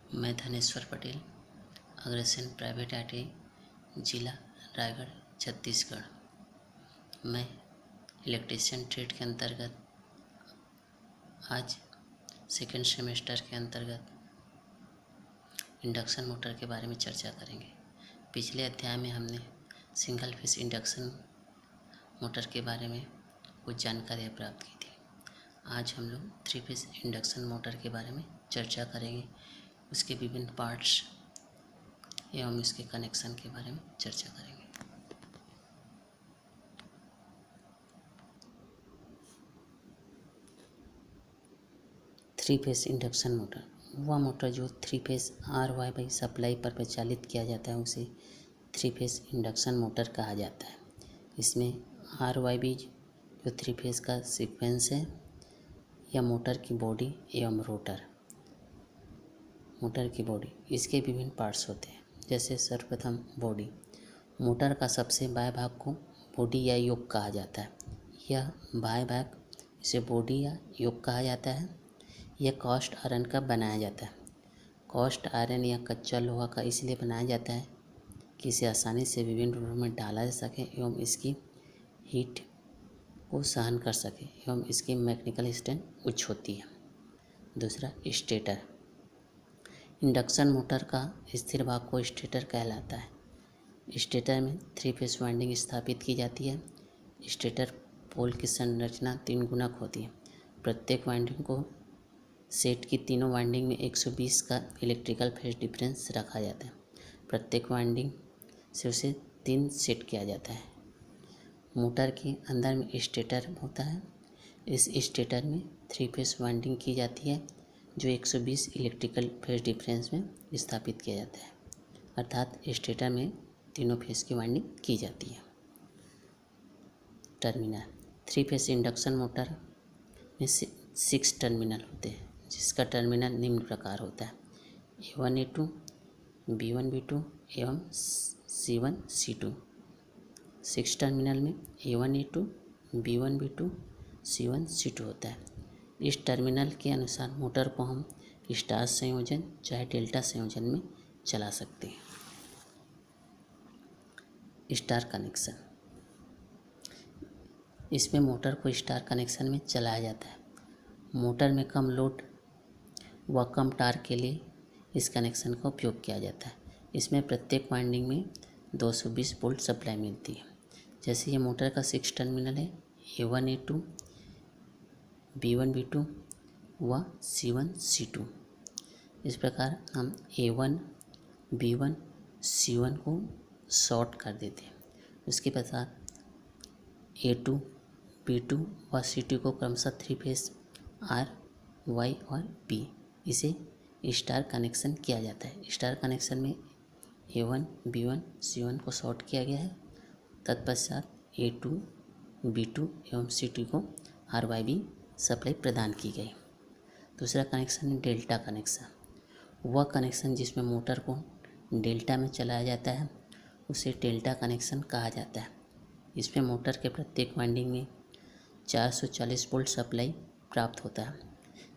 मैं Dhaneshwar Patel, Agrasen private ITI, जिला रायगढ़, छत्तीसगढ़। मैं इलेक्ट्रीशियन ट्रेड के अंतर्गत आज सेकेंड सेमेस्टर के अंतर्गत इंडक्शन मोटर के बारे में चर्चा करेंगे। पिछले अध्याय में हमने सिंगल फेस इंडक्शन मोटर के बारे में कुछ जानकारियाँ प्राप्त की थी। आज हम लोग 3 फेस इंडक्शन मोटर के बारे में चर्चा करेंगे, उसके विभिन्न पार्ट्स एवं इसके कनेक्शन के बारे में चर्चा करेंगे। थ्री फेस इंडक्शन मोटर वह मोटर जो 3 फेस RY सप्लाई पर प्रचालित किया जाता है उसे 3 फेस इंडक्शन मोटर कहा जाता है। इसमें RYB जो 3 फेस का सीक्वेंस है या मोटर की बॉडी एवं रोटर। मोटर की बॉडी, इसके विभिन्न पार्ट्स होते हैं। जैसे सर्वप्रथम बॉडी। मोटर का सबसे बाएं भाग को बॉडी या योक कहा जाता है। यह बाएं भाग इसे बॉडी या योक कहा जाता है। यह कास्ट आयरन का बनाया जाता है। कास्ट आयरन या कच्चा लोहा का इसलिए बनाया जाता है कि इसे आसानी से विभिन्न रूपों में डाला जा सके एवं इसकी हीट को सहन कर सके एवं इसकी मैकेनिकल स्ट्रेंथ उच्च होती है। दूसरा, स्टेटर। इंडक्शन मोटर का स्थिर भाग को स्टेटर कहलाता है। स्टेटर में 3 फेस वाइंडिंग स्थापित की जाती है। स्टेटर पोल की संरचना 3 गुणक होती है। प्रत्येक वाइंडिंग को सेट की तीनों वाइंडिंग में 120 का इलेक्ट्रिकल फेज डिफरेंस रखा जाता है। प्रत्येक वाइंडिंग से उसे 3 सेट किया जाता है। मोटर के अंदर में स्टेटर होता है। इस स्टेटर में 3 फेस वाइंडिंग की जाती है जो 120 इलेक्ट्रिकल फेज डिफरेंस में स्थापित किया जाता है, अर्थात स्टेटर में तीनों फेस की वाइंडिंग की जाती है। टर्मिनल। 3 फेस इंडक्शन मोटर में 6 टर्मिनल होते हैं, जिसका टर्मिनल निम्न प्रकार होता है: A1 A2, B1 B2 एवं C1 C2। 6 टर्मिनल में A1 A2, B1 B2, C1 C2 होता है। इस टर्मिनल के अनुसार मोटर को हम स्टार संयोजन चाहे डेल्टा संयोजन में चला सकते हैं। Star connection. इसमें मोटर को स्टार कनेक्शन में चलाया जाता है। मोटर में कम लोड व कम टार्क के लिए इस कनेक्शन का उपयोग किया जाता है। इसमें प्रत्येक वाइंडिंग में 220 वोल्ट सप्लाई मिलती है। जैसे ये मोटर का 6 टर्मिनल है, A1 A2, B1 B2 व C1 C2। इस प्रकार हम A1 B1 C1 को शॉर्ट कर देते हैं। उसके पश्चात A2 B2 व C2 को क्रमशः 3 फेस R Y और B इसे स्टार कनेक्शन किया जाता है। स्टार कनेक्शन में A1 B1 C1 को शॉर्ट किया गया है। तत्पश्चात A2 B2 एवं C2 को RYB सप्लाई प्रदान की गई। दूसरा कनेक्शन है डेल्टा कनेक्शन। वह कनेक्शन जिसमें मोटर को डेल्टा में चलाया जाता है उसे डेल्टा कनेक्शन कहा जाता है। इसमें मोटर के प्रत्येक वाइंडिंग में 440 वोल्ट सप्लाई प्राप्त होता है।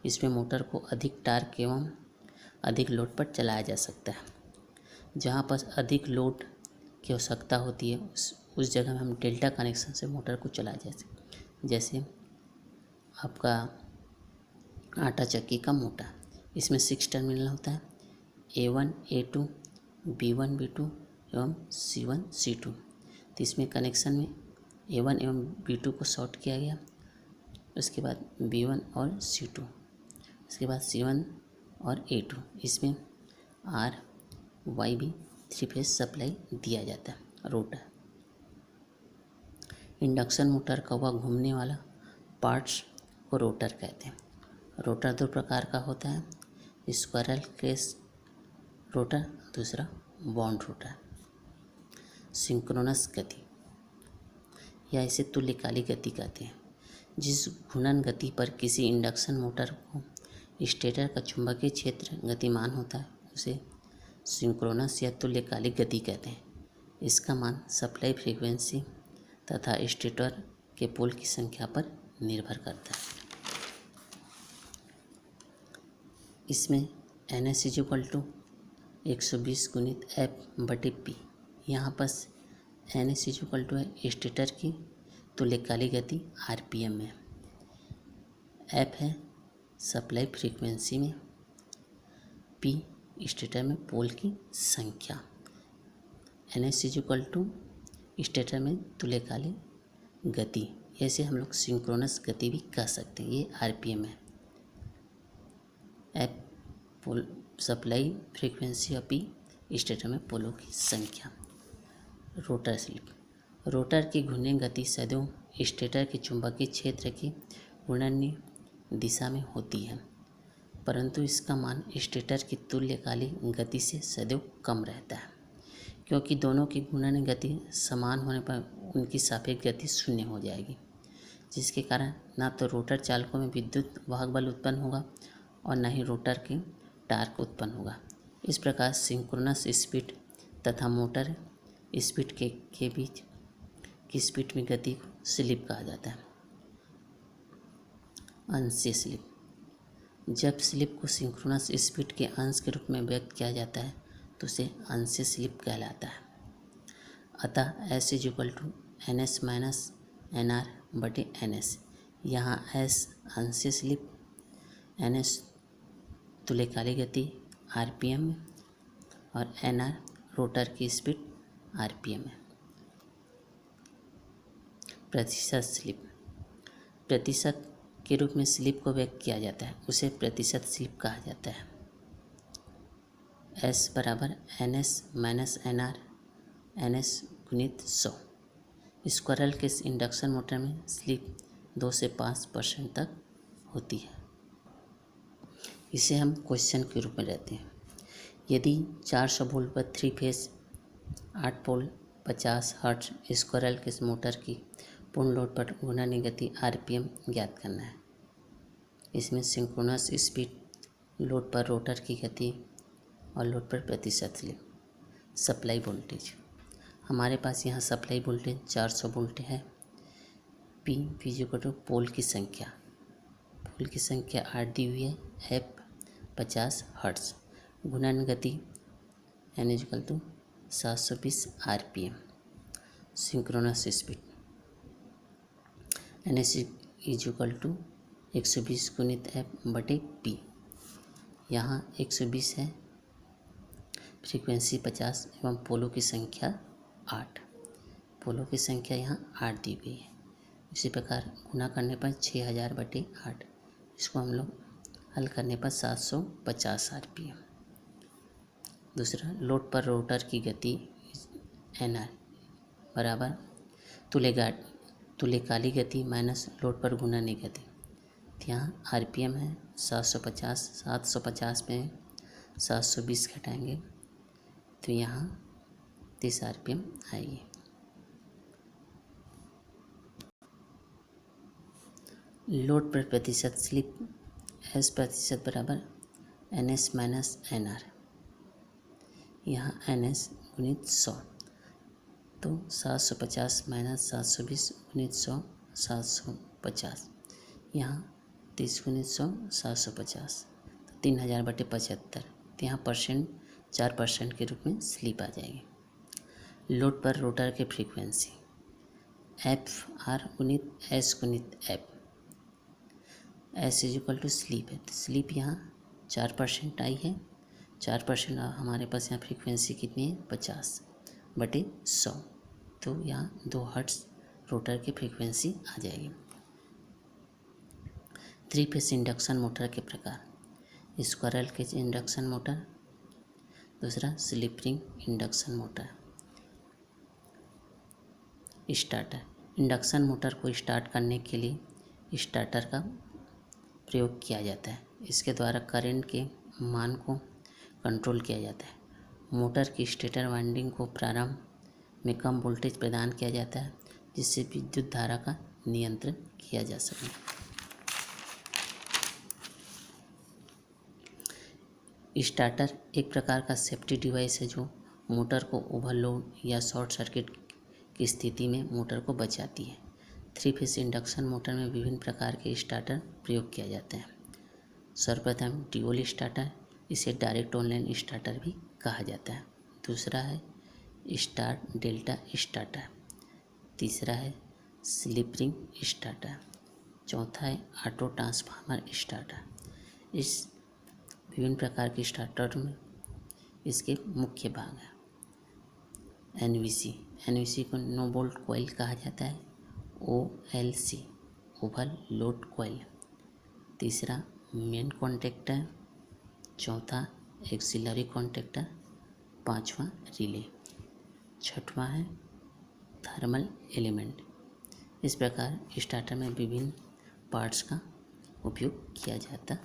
इसमें मोटर को अधिक टार्क एवं अधिक लोड पर चलाया जा सकता है। जहाँ पर अधिक लोड की आवश्यकता होती है उस जगह में हम डेल्टा कनेक्शन से मोटर को चलाया जा सकते हैं। जैसे आपका आटा चक्की का मोटा, इसमें 6 टर्मिनल होता है, A1 A2, B1 B2 एवं C1 C2। तो इसमें कनेक्शन में A1 एवं B2 को शॉर्ट किया गया। उसके बाद B1 और C2, उसके बाद C1 और A2। इसमें RYB 3 फेस सप्लाई दिया जाता है। रोटर। इंडक्शन मोटर का वह घूमने वाला पार्ट्स को रोटर कहते हैं। रोटर 2 प्रकार का होता है, स्क्वायरल केज रोटर, दूसरा बॉन्ड रोटर। सिंक्रोनस गति या इसे तुल्यकालिक गति कहते हैं। जिस घूर्णन गति पर किसी इंडक्शन मोटर को स्टेटर का चुंबकीय क्षेत्र गतिमान होता है उसे सिंक्रोनस या तुल्यकालिक गति कहते हैं। इसका मान सप्लाई फ्रीक्वेंसी तथा स्टेटर के पोल की संख्या पर निर्भर करता है। इसमें N S is equal to 120 गुणित एफ बटे पी। यहाँ पर N S is equal to है स्टेटर की तुल्यकालिक गति आरपीएम में, एफ है सप्लाई फ्रीक्वेंसी में, पी स्टेटर में पोल की संख्या। N S is equal to stator में तुल्यकालिक गति, ऐसे हम लोग सिंक्रोनस गति भी कह सकते हैं। ये आरपीएम है, एफ पोल सप्लाई फ्रीक्वेंसी और पी स्टेटर में पोलों की संख्या। रोटर स्लिप, रोटर की घूर्णन गति सदैव स्टेटर के चुंबकीय क्षेत्र की घूर्णनीय दिशा में होती है, परंतु इसका मान स्टेटर की तुल्यकालिक गति से सदैव कम रहता है, क्योंकि दोनों की घूर्णन गति समान होने पर उनकी सापेक्ष गति शून्य हो जाएगी, जिसके कारण ना तो रोटर चालकों में विद्युत वाहक बल उत्पन्न होगा और न ही रोटर के टार्क उत्पन्न होगा। इस प्रकार सिंक्रोनस स्पीड तथा मोटर स्पीड के बीच की स्पीड में गति को स्लिप कहा जाता है। अंशीय स्लिप, जब स्लिप को सिंक्रोनस स्पीड के अंश के रूप में व्यक्त किया जाता है तो उसे अंशीय स्लिप कहलाता है। अतः S is equal to N S minus N R बटे एन एस। यहाँ एस अंशीय स्लिप, एन एस तुल्यकालिक गति आरपीएम में और एन आर रोटर की स्पीड आरपीएम है। प्रतिशत स्लिप, प्रतिशत के रूप में स्लिप को व्यक्त किया जाता है, उसे प्रतिशत स्लिप कहा जाता है। एस बराबर N S minus N R N S गुणित 100। स्क्वायरल के इंडक्शन मोटर में स्लिप 2 से 5% तक होती है। इसे हम क्वेश्चन के रूप में लेते हैं। यदि 400 वोल्ट पर 3 फेज 8 पोल 50 हर्ट्ज स्क्वायरल के मोटर की पूर्ण लोड पर घूर्णन गति आरपीएम ज्ञात करना है। इसमें सिंक्रोनस स्पीड, लोड पर रोटर की गति और लोड पर प्रतिशत स्लिप। सप्लाई वोल्टेज, हमारे पास यहाँ सप्लाई वोल्टेज 400 वोल्ट है। पी इक्वल टू पोल की संख्या, पोल की संख्या 8 दी हुई है, एफ 50 हर्ट्ज, घूर्णन गति N equal to 720 RPM. Synchronous speed N S is equal to 120 गुणित एफ बटे पी। यहाँ 120 है, फ्रीक्वेंसी 50 एवं पोलों की संख्या 8, पोलों की संख्या यहाँ 8 दी गई है। इसी प्रकार गुणा करने पर 6000 बटे 8, इसको हम लोग हल करने पर 750 आरपीएम। दूसरा, लोड पर रोटर की गति एन आर बराबर तुल्यकालिक गति माइनस लोड पर घूर्णन गति। यहाँ आरपीएम है 750, 750 में 720 घटाएंगे तो यहाँ 30 आरपीएम आएगी। लोड पर प्रतिशत स्लिप, एस प्रतिशत बराबर N S minus N R. यहाँ एन एस गुणित 100, तो 750 माइनस 720 गुणित 100 750। यहाँ 30 गुणित 100 750, तो 3000 बटे 75। तो यहाँ परसेंट 4% के रूप में स्लिप आ जाएगी। लोड पर रोटर की फ्रीक्वेंसी एफ आर गुणित एस गुणित F. S is equal to slip है, तो स्लिप यहाँ 4% आई है। 4% हमारे पास यहाँ फ्रीक्वेंसी कितनी है 50 बटे 100, तो यहाँ 2 हर्ट्ज रोटर की फ्रीक्वेंसी आ जाएगी। 3 फेज इंडक्शन मोटर के प्रकार, स्क्वायरल के इंडक्शन मोटर, दूसरा slip ring induction motor. Starter, induction motor को स्टार्ट करने के लिए स्टार्टर का प्रयोग किया जाता है। इसके द्वारा करंट के मान को कंट्रोल किया जाता है। मोटर की स्टेटर वाइंडिंग को प्रारंभ में कम वोल्टेज प्रदान किया जाता है, जिससे विद्युत धारा का नियंत्रण किया जा सके। स्टार्टर एक प्रकार का सेफ्टी डिवाइस है जो मोटर को ओवरलोड या शॉर्ट सर्किट की स्थिति में मोटर को बचाती है। 3 फेज इंडक्शन मोटर में विभिन्न प्रकार के स्टार्टर प्रयोग किया जाते हैं। सर्वप्रथम ड्यूल स्टार्टर, इसे डायरेक्ट ऑनलाइन स्टार्टर भी कहा जाता है। दूसरा है स्टार डेल्टा स्टार्टर। तीसरा है स्लिप रिंग स्टार्टर। चौथा है ऑटो ट्रांसफार्मर स्टार्टर। इस विभिन्न प्रकार के स्टार्टर में इसके मुख्य भाग हैं। एनवीसी को नो बोल्ट कॉइल कहा जाता है। OLC Oval load coil. तीसरा मेन कॉन्टेक्टर। चौथा एक्सिलरी कॉन्टेक्टर। पांचवा रिले। छठवां है थर्मल एलिमेंट। इस प्रकार स्टार्टर में विभिन्न पार्ट्स का उपयोग किया जाता